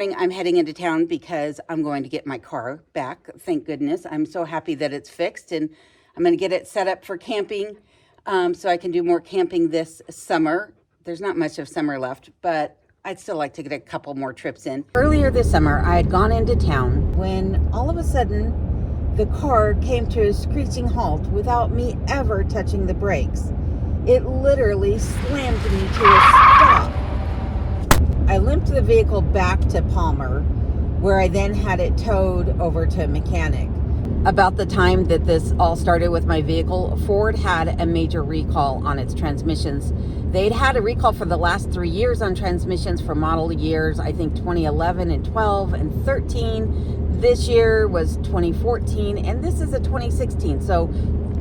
morning, I'm heading into town because I'm going to get my car back. Thank goodness. I'm so happy that it's fixed, and I'm going to get it set up for camping so I can do more camping this summer. There's not much of summer left, but I'd still like to get a couple more trips in. Earlier this summer, I had gone into town when all of a sudden the car came to a screeching halt without me ever touching the brakes. It literally slammed me to a stop. I limped the vehicle back to Palmer, where I then had it towed over to a mechanic. About the time that this all started with my vehicle, Ford had a major recall on its transmissions. They'd had a recall for the last 3 years on transmissions for model years, I think 2011 and 12 and 13. This year was 2014, and this is a 2016. So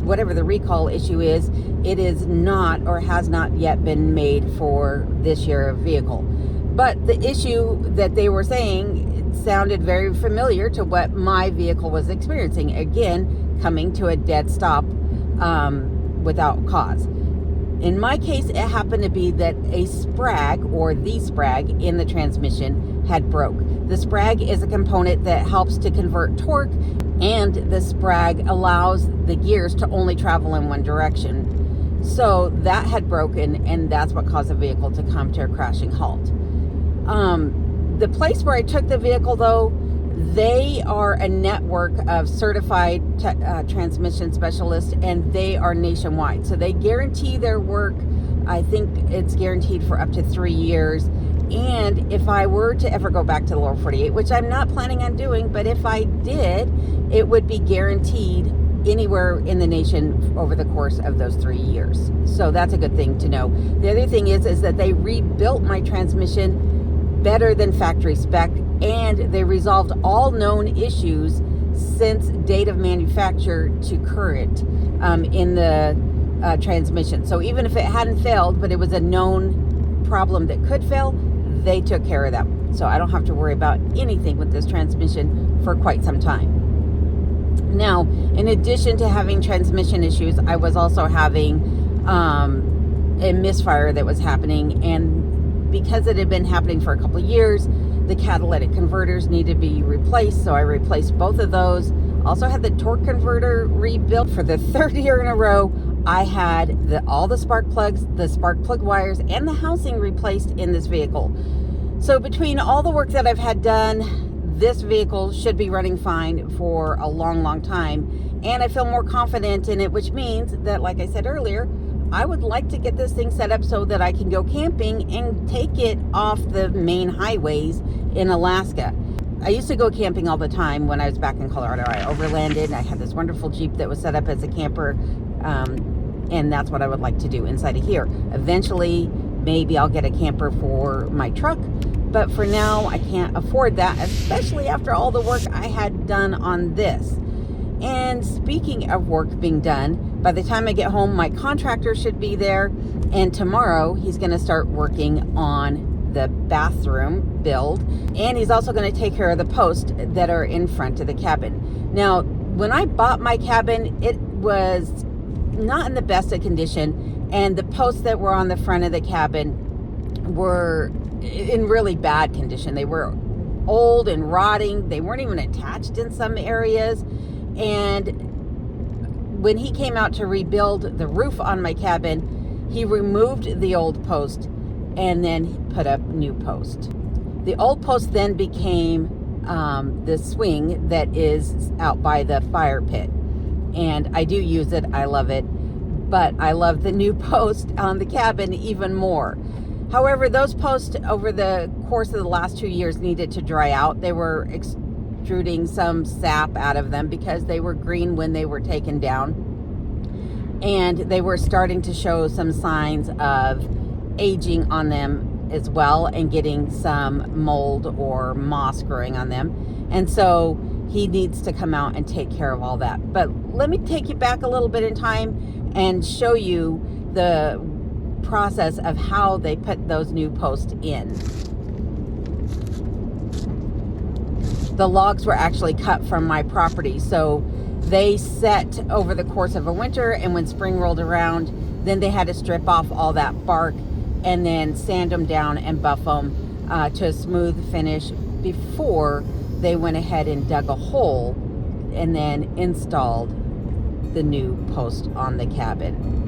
whatever the recall issue is, it is not or has not yet been made for this year vehicle. But the issue that they were saying sounded very familiar to what my vehicle was experiencing. Again, coming to a dead stop without cause. In my case, it happened to be that a sprag, or the sprag, in the transmission had broke. The sprag is a component that helps to convert torque, and the sprag allows the gears to only travel in one direction. So that had broken, and that's what caused the vehicle to come to a crashing halt. The place where I took the vehicle, though, they are a network of certified transmission specialists, and they are nationwide. So they guarantee their work. I think it's guaranteed for up to 3 years. And if I were to ever go back to the lower 48, which I'm not planning on doing, but if I did, it would be guaranteed anywhere in the nation over the course of those 3 years. So that's a good thing to know. The other thing is that they rebuilt my transmission better than factory spec, and they resolved all known issues since date of manufacture to current in the transmission. So even if it hadn't failed, but it was a known problem that could fail, they took care of that. So I don't have to worry about anything with this transmission for quite some time. Now, in addition to having transmission issues, I was also having a misfire that was happening, and because it had been happening for a couple of years, the catalytic converters needed to be replaced, so I replaced both of those. Also had the torque converter rebuilt. For the third year in a row, I had all the spark plugs, the spark plug wires, and the housing replaced in this vehicle. So between all the work that I've had done, this vehicle should be running fine for a long, long time, and I feel more confident in it, which means that, like I said earlier, I would like to get this thing set up so that I can go camping and take it off the main highways in Alaska. I used to go camping all the time when I was back in Colorado. I overlanded, and I had this wonderful Jeep that was set up as a camper, and that's what I would like to do inside of here. Eventually, maybe I'll get a camper for my truck, but for now, I can't afford that, especially after all the work I had done on this. And speaking of work being done, by the time I get home, my contractor should be there. And tomorrow, he's going to start working on the bathroom build. And he's also going to take care of the posts that are in front of the cabin. Now, when I bought my cabin, it was not in the best of condition. And the posts that were on the front of the cabin were in really bad condition. They were old and rotting. They weren't even attached in some areas. And when he came out to rebuild the roof on my cabin, he removed the old post and then put up new post. The old post then became the swing that is out by the fire pit. And I do use it. I love it. But I love the new post on the cabin even more. However, those posts over the course of the last 2 years needed to dry out. They were extruding some sap out of them because they were green when they were taken down, and they were starting to show some signs of aging on them as well, and getting some mold or moss growing on them. And so he needs to come out and take care of all that. But let me take you back a little bit in time and show you the process of how they put those new posts in. The logs were actually cut from my property, so they set over the course of a winter, and when spring rolled around, then they had to strip off all that bark and then sand them down and buff them to a smooth finish before they went ahead and dug a hole and then installed the new post on the cabin.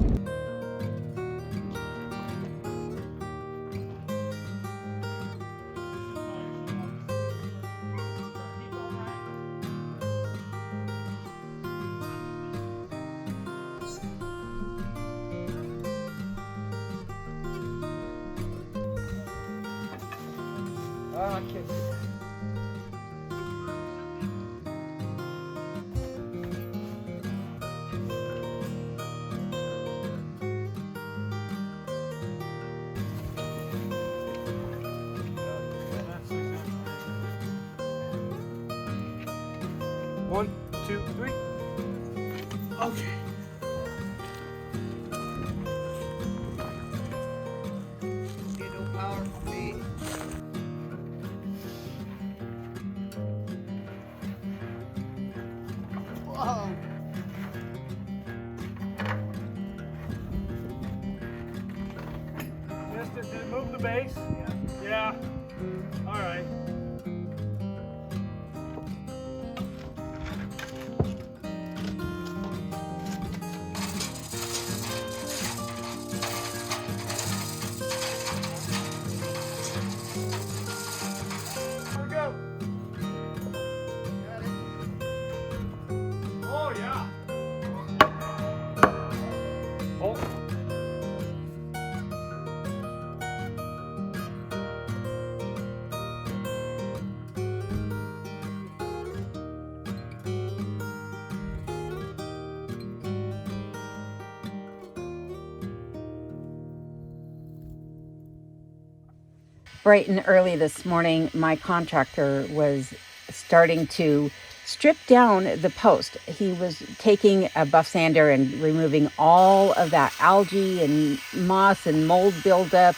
Okay. One, two, three. Okay. See no power from me. Whoa. Mister, did it move the base? Yeah. All right. Here we go. Oh yeah. Oh. Bright and early this morning, my contractor was starting to strip down the post. He was taking a buff sander and removing all of that algae and moss and mold buildup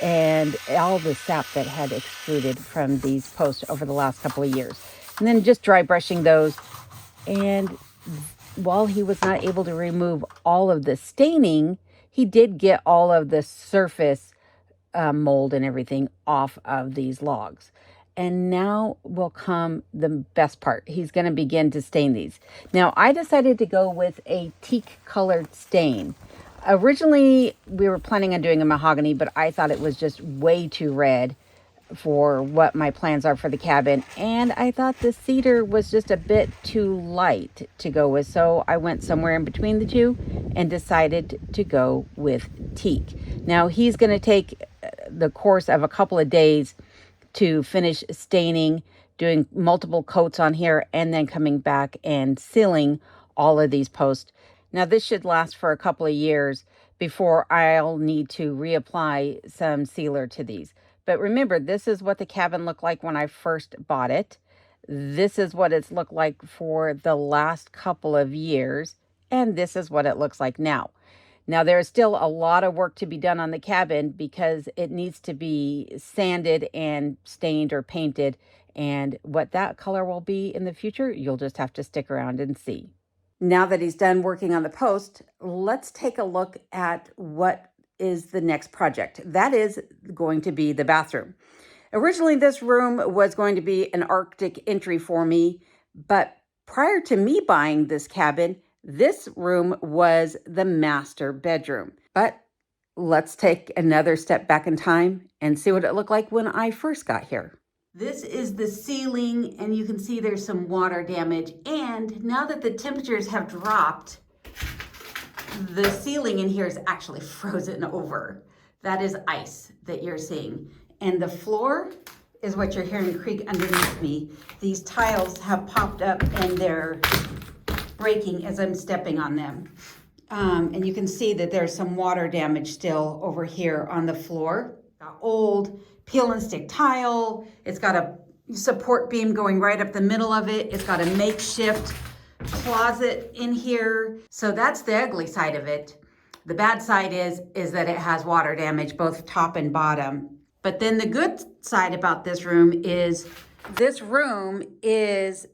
and all the sap that had extruded from these posts over the last couple of years. And then just dry brushing those. And while he was not able to remove all of the staining, he did get all of the surface mold and everything off of these logs. And now will come the best part. He's going to begin to stain these. Now, I decided to go with a teak colored stain. Originally, we were planning on doing a mahogany, but I thought it was just way too red for what my plans are for the cabin. And I thought the cedar was just a bit too light to go with. So I went somewhere in between the two and decided to go with teak. Now, he's going to take the course of a couple of days to finish staining, doing multiple coats on here, and then coming back and sealing all of these posts. Now, this should last for a couple of years before I'll need to reapply some sealer to these. But remember, this is what the cabin looked like when I first bought it. This is what it's looked like for the last couple of years. And this is what it looks like now. Now, there is still a lot of work to be done on the cabin because it needs to be sanded and stained or painted. And what that color will be in the future, you'll just have to stick around and see. Now that he's done working on the post, let's take a look at what is the next project. That is going to be the bathroom. Originally, this room was going to be an Arctic entry for me, but prior to me buying this cabin, this room was the master bedroom. But let's take another step back in time and see what it looked like when I first got here. This is the ceiling, and you can see there's some water damage. And now that the temperatures have dropped, the ceiling in here is actually frozen over. That is ice that you're seeing. And the floor is what you're hearing creak underneath me. These tiles have popped up and they're breaking as I'm stepping on them. And you can see that there's some water damage still over here on the floor. Old peel and stick tile. It's got a support beam going right up the middle of it. It's got a makeshift closet in here. So that's the ugly side of it. The bad side is that it has water damage, both top and bottom. But then the good side about this room is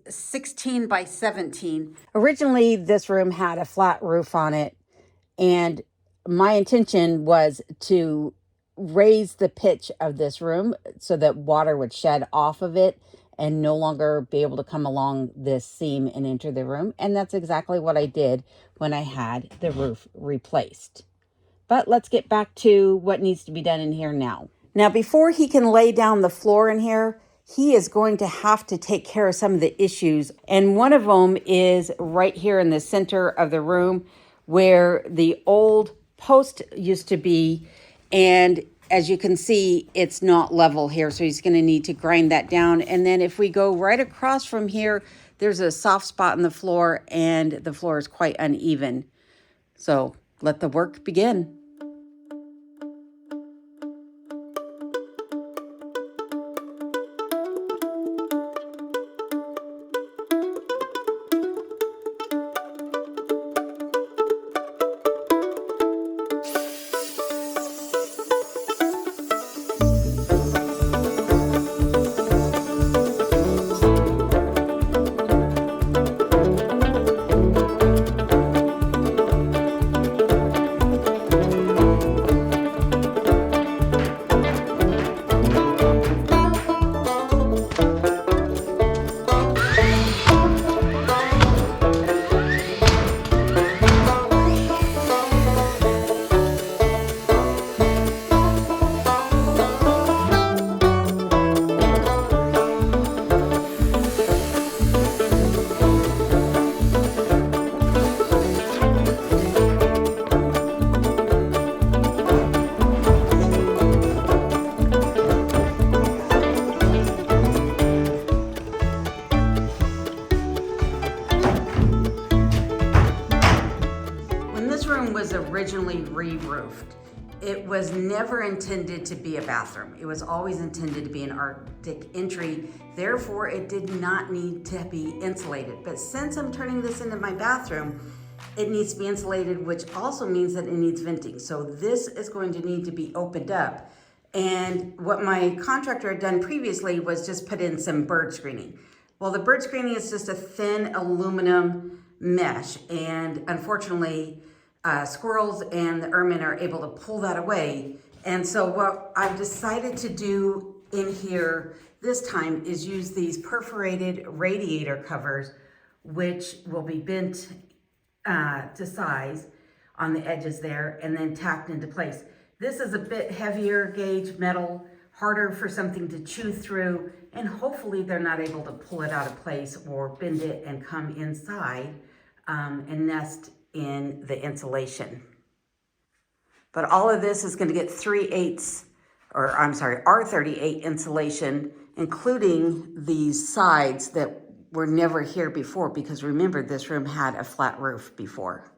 16 by 17. Originally, this room had a flat roof on it, and my intention was to raise the pitch of this room so that water would shed off of it and no longer be able to come along this seam and enter the room. And that's exactly what I did when I had the roof replaced. But let's get back to what needs to be done in here now. Now, before he can lay down the floor in here, he is going to have to take care of some of the issues. And one of them is right here in the center of the room where the old post used to be. And as you can see, it's not level here. So he's going to need to grind that down. And then if we go right across from here, there's a soft spot in the floor and the floor is quite uneven. So let the work begin. Was originally re-roofed. It was never intended to be a bathroom. It was always intended to be an Arctic entry. Therefore, it did not need to be insulated. But since I'm turning this into my bathroom, it needs to be insulated, which also means that it needs venting. So this is going to need to be opened up. And what my contractor had done previously was just put in some bird screening. Well, the bird screening is just a thin aluminum mesh. And unfortunately, squirrels and the ermine are able to pull that away. And so what I've decided to do in here this time is use these perforated radiator covers, which will be bent to size on the edges there and then tacked into place. This is a bit heavier gauge metal, harder for something to chew through, and hopefully they're not able to pull it out of place or bend it and come inside and nest in the insulation. But all of this is going to get R38 insulation, including these sides that were never here before, because remember, this room had a flat roof before.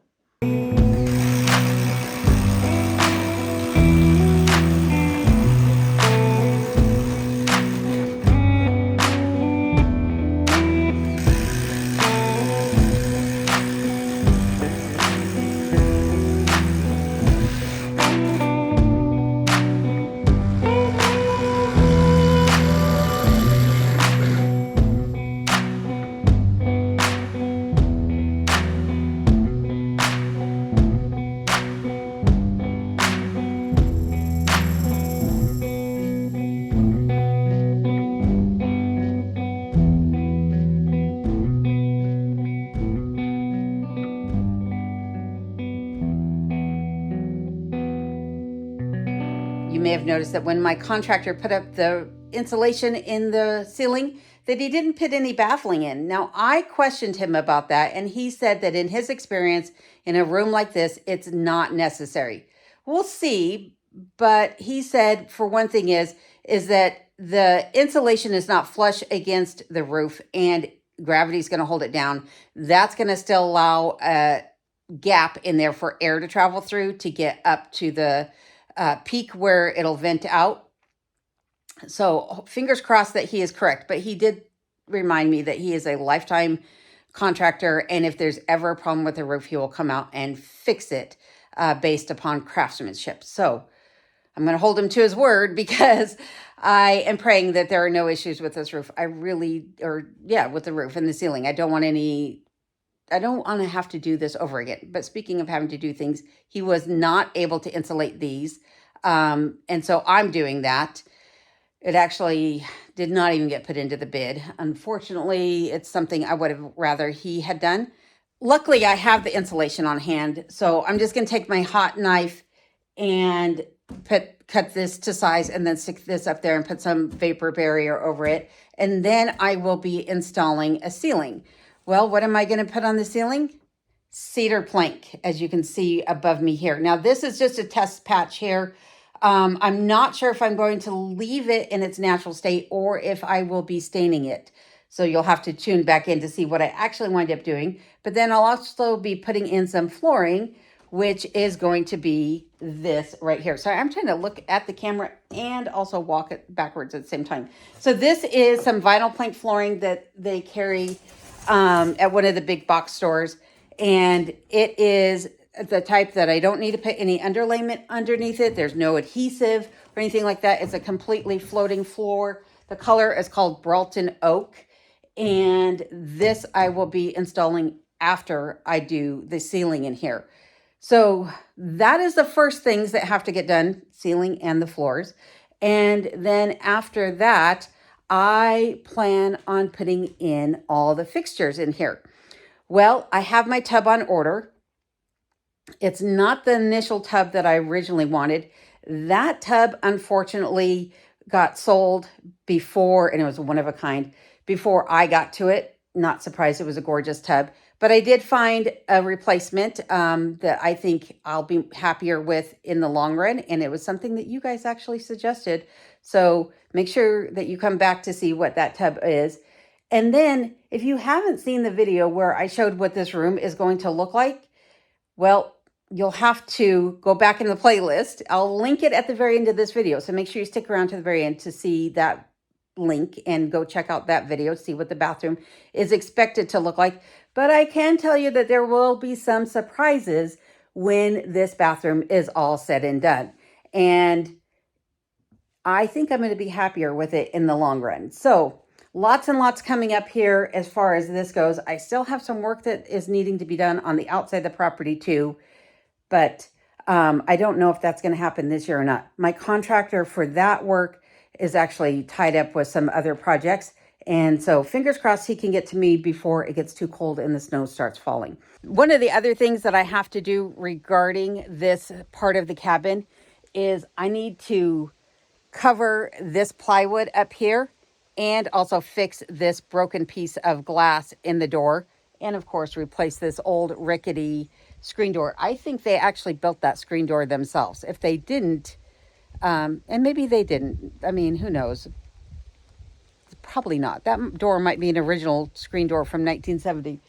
You may have noticed that when my contractor put up the insulation in the ceiling, that he didn't put any baffling in. Now, I questioned him about that, and he said that in his experience, in a room like this, it's not necessary. We'll see, but he said, for one thing is that the insulation is not flush against the roof, and gravity is going to hold it down. That's going to still allow a gap in there for air to travel through to get up to the peak where it'll vent out. So fingers crossed that he is correct, but he did remind me that he is a lifetime contractor, and if there's ever a problem with the roof, he will come out and fix it based upon craftsmanship. So I'm going to hold him to his word, because I am praying that there are no issues with this roof. With the roof and the ceiling. I don't want to have to do this over again. But speaking of having to do things, he was not able to insulate these. And so I'm doing that. It actually did not even get put into the bid. Unfortunately, it's something I would have rather he had done. Luckily, I have the insulation on hand, so I'm just going to take my hot knife and cut this to size and then stick this up there and put some vapor barrier over it. And then I will be installing a ceiling. Well, what am I going to put on the ceiling? Cedar plank, as you can see above me here. Now, this is just a test patch here. I'm not sure if I'm going to leave it in its natural state or if I will be staining it. So you'll have to tune back in to see what I actually wind up doing. But then I'll also be putting in some flooring, which is going to be this right here. Sorry, I'm trying to look at the camera and also walk it backwards at the same time. So this is some vinyl plank flooring that they carry at one of the big box stores. And it is the type that I don't need to put any underlayment underneath it. There's no adhesive or anything like that. It's a completely floating floor. The color is called Broughton Oak. And this I will be installing after I do the ceiling in here. So that is the first things that have to get done, ceiling and the floors. And then after that, I plan on putting in all the fixtures in here. Well, I have my tub on order. It's not the initial tub that I originally wanted. That tub, unfortunately, got sold before, and it was one of a kind, before I got to it. Not surprised, it was a gorgeous tub. But I did find a replacement that I think I'll be happier with in the long run. And it was something that you guys actually suggested. So make sure that you come back to see what that tub is. And then if you haven't seen the video where I showed what this room is going to look like, well, you'll have to go back in the playlist. I'll link it at the very end of this video. So make sure you stick around to the very end to see that link and go check out that video, see what the bathroom is expected to look like. But I can tell you that there will be some surprises when this bathroom is all said and done. And I think I'm going to be happier with it in the long run. So lots and lots coming up here as far as this goes. I still have some work that is needing to be done on the outside of the property too. But I don't know if that's going to happen this year or not. My contractor for that work is actually tied up with some other projects. And so fingers crossed he can get to me before it gets too cold and the snow starts falling. One of the other things that I have to do regarding this part of the cabin is I need to cover this plywood up here and also fix this broken piece of glass in the door. And of course, replace this old rickety screen door. I think they actually built that screen door themselves. If they didn't, and maybe they didn't, I mean, who knows? Probably not. That door might be an original screen door from 1970,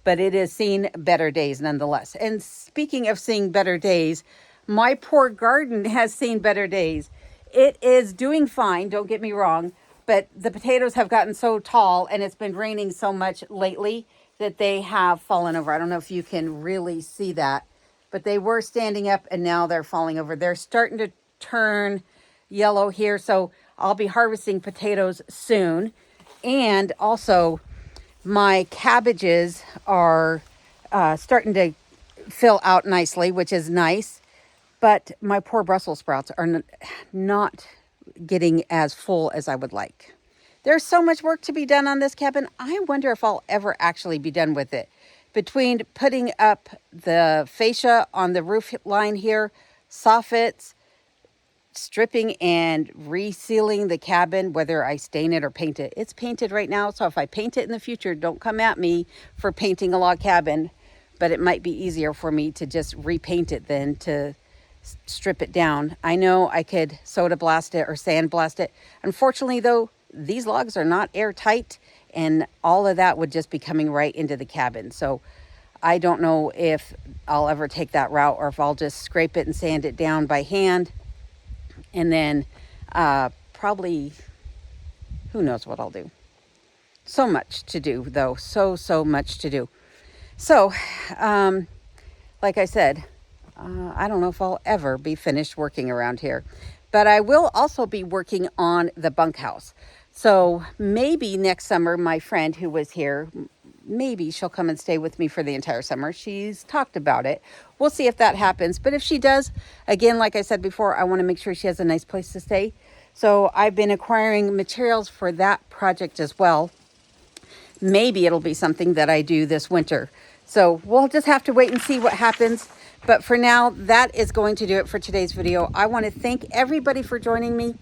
but it has seen better days nonetheless. And speaking of seeing better days, my poor garden has seen better days. It is doing fine, don't get me wrong, but the potatoes have gotten so tall and it's been raining so much lately that they have fallen over. I don't know if you can really see that, but they were standing up and now they're falling over. They're starting to turn yellow here, so I'll be harvesting potatoes soon. And also my cabbages are starting to fill out nicely, which is nice. But my poor Brussels sprouts are not getting as full as I would like. There's so much work to be done on this cabin. I wonder if I'll ever actually be done with it. Between putting up the fascia on the roof line here, soffits, stripping and resealing the cabin, whether I stain it or paint it. It's painted right now, so if I paint it in the future, don't come at me for painting a log cabin, but it might be easier for me to just repaint it than to strip it down. I know I could soda blast it or sand blast it. Unfortunately, though, these logs are not airtight, and all of that would just be coming right into the cabin. So I don't know if I'll ever take that route or if I'll just scrape it and sand it down by hand. And then probably, who knows what I'll do. So much to do, though. So much to do. So, like I said, I don't know if I'll ever be finished working around here. But I will also be working on the bunkhouse. So maybe next summer, my friend who was here, maybe she'll come and stay with me for the entire summer. She's talked about it. We'll see if that happens. But if she does, again, like I said before, I want to make sure she has a nice place to stay. So I've been acquiring materials for that project as well. Maybe it'll be something that I do this winter. So we'll just have to wait and see what happens. But for now, that is going to do it for today's video. I want to thank everybody for joining me,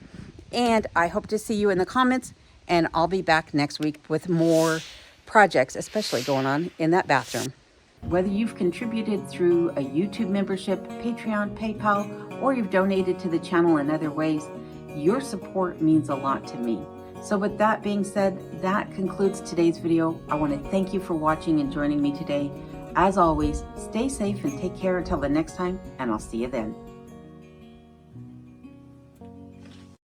and I hope to see you in the comments, and I'll be back next week with more projects, especially going on in that bathroom. Whether you've contributed through a YouTube membership, Patreon, PayPal, or you've donated to the channel in other ways, your support means a lot to me. So with that being said, that concludes today's video. I want to thank you for watching and joining me today. As always, stay safe and take care until the next time, and I'll see you then.